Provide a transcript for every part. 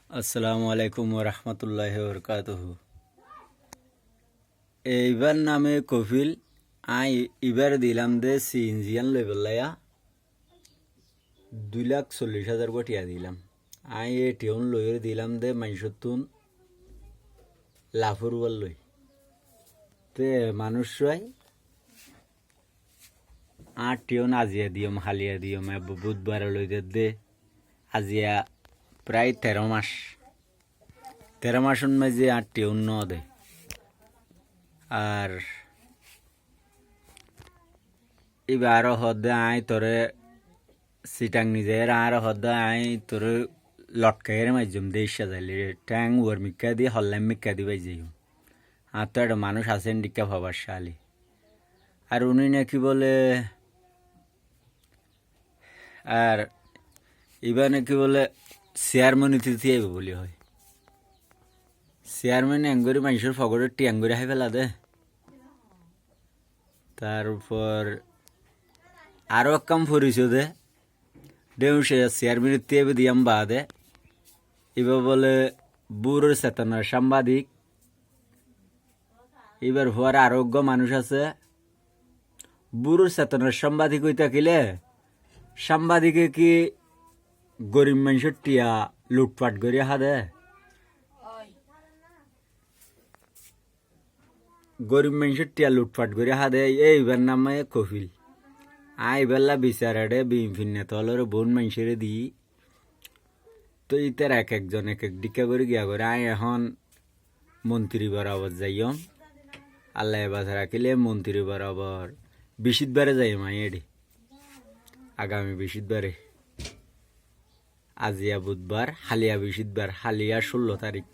আসসালামু আলাইকুম ওরহমতুল্লাহি ওবরকাতুহু। এইবার নামে কফিল আই এবার দিলাম দে সিএনজিয়ান লেবেলাইয়া 2,40,000 টিয়া দিলাম। আই এ টিউন লইয়ের দিলাম দে মাইসতুন লাফরুয়াল লই তে মানুষরাই 8 টিউন আজিয়া দিয়ম হালিয়া দিয়ম বুধবার লইতে দে আজিয়া প্রায় 13 মাসের মাঝে 8 টিউন ন দে। আর এবার হদে আই তোরে সিটাং নিজের আর হদে আই তোরে লটকাইয়ের মাঝম দেশা যাইলে ট্যাং ওর মিক্কা দিয়ে হল্লাম মিক্কা দি বাই যাই। আর তো একটা মানুষ আছেন ডিক্কা ভাবার শালি। আর উনি নাকি বলে আর এবার নাকি বলে চেয়ারম্যান তিথি আইব বলি হয়। চেয়ারম্যান অ্যাঙ্গরি মানুষের ফগরের টি অ্যাঙ্গরি হাই ফেলা দে। তার উপর আরও এক কাম ফুরিস দে দেউ সে চেয়ারম্যানের তেবে দিয়াম বা দে এবার বলে বুড়োর চেতনার সাংবাদিক। এবার হওয়ার আরোগ্য মানুষ আছে বুড়োর চেতনার সাংবাদিক হইতে কিলে সাংবাদিকে কি গরিব মানুষের টিয়া লুটপাট করিয়া হাদে? গরিব মানুষের টিয়া লুটপাট করে হাদে এইবার নামে কফিল। আই বেলা বিচারাডে বিন তলর বোন মানুষের দি তো ইতার এক একজন এক এক দিকা করে গিয়া করে আই এখন মন্ত্রী বরাবর যাইম আল্লাহ বাধা রাখিলে মন্ত্রী বরাবর বিশিতবারে যাইম আই এডি আগামী বিশিতবারে আজিয়া বুধবার হালিয়া বিশিতবার হালিয়া 16 তারিখ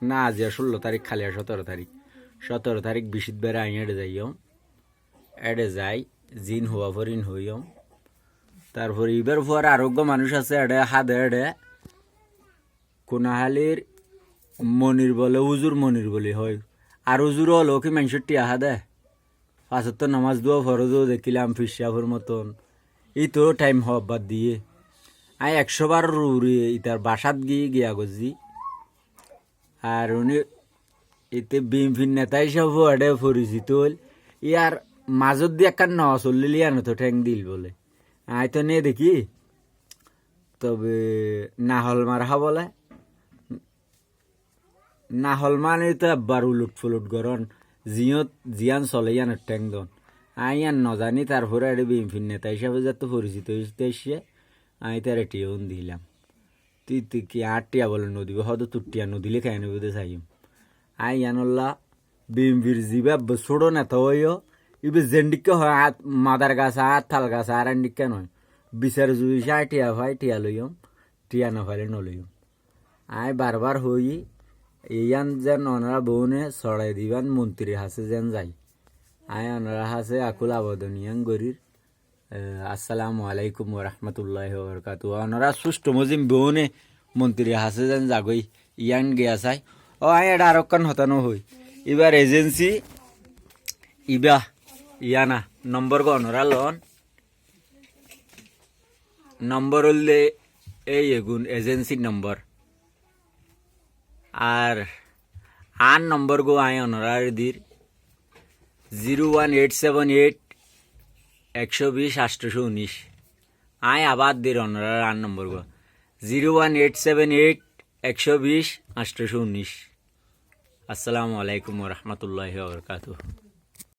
না আজিয়া 16 তারিখ খালিয়া 17 তারিখ বিশিতবারে আই এডে যাইম এডে যাই জিন হওয়া ফরিন হইম। তারপর এবার পর আরোগ্য মানুষ আছে এডে হাদে এডে কোনাহালির মনির বলে উজুর মনির বলে হয়। আর উজুর হলো কি মানুষের টিয়া হাদে পাঁচত নামাজ দোয়া ফরজও দেখিলাম ফিসাফের মতন ই তো টাইম হবার দিয়ে আই 100 বার রুড়ি ইতার বাসাত গিয়া গজি। আর উনি এতে বিএনপির নেতা হিসাবে এডে পরিচিত হল ইয়ার মাজত দিয়ে একটা ন চল্লিলি আনো তো ঠ্যাং দিল বলে আই তো নিয়ে দেখি তবে নাহল মারা বলে নাহল মানে তো একবার উলুট ফুলুট গরন জিয়ান চলে ইয়ানোর ঠ্যাং দন আই ইয়ান নজানি। তারপরে এটা বিএনপির নেতা হিসাবে যত পরিচিত এসে আমি তার টিয়াউন দিলাম তুই কি 8 টিয়া বলে নদী হয়তো তোর টিয়া নদীলে খাই নেবে চাইম আই ইয়ানল্লা বিএনপির জিবা ছোড়ো নেতা হইও ইবে জেন্ডিকা হয় মাদার গাছ আর থাল গাছ আর আন্ডিকা নয় বিচার যদি সাই টিয়া ভাই টিয়া লইম টিয়া না ফাইলে নলইম। আই বারবার হই ইয়ান যেন ওনারা বউনে ছড়াই দিবান মন্ত্রীর হাসে যেন যাই আই ওনারা হাসে আকুল আবেদনিয়ান গরির আসসালামু আলাইকুম ওরহমতুল্লাহি ওবরকাতুহু। ওনারা সুষ্ঠু মজিম বউনে মন্ত্রীর হাসে যেন যাগই ইয়ান গিয়া চাই ও আই এটা আরক্ষণ হতানো হই। এবার এজেন্সি ইবা ইয়ানা নম্বর গণরা লন নম্বর হলে এই এগুন এজেন্সির নম্বর আর নম্বর গো আই অনরার দির 01878 120 819 আই আবার দির অনরার নম্বর গো 01878 120 819। আসসালামু আলাইকুম ওরহমতুল্লাহি ওবরকাতুহু।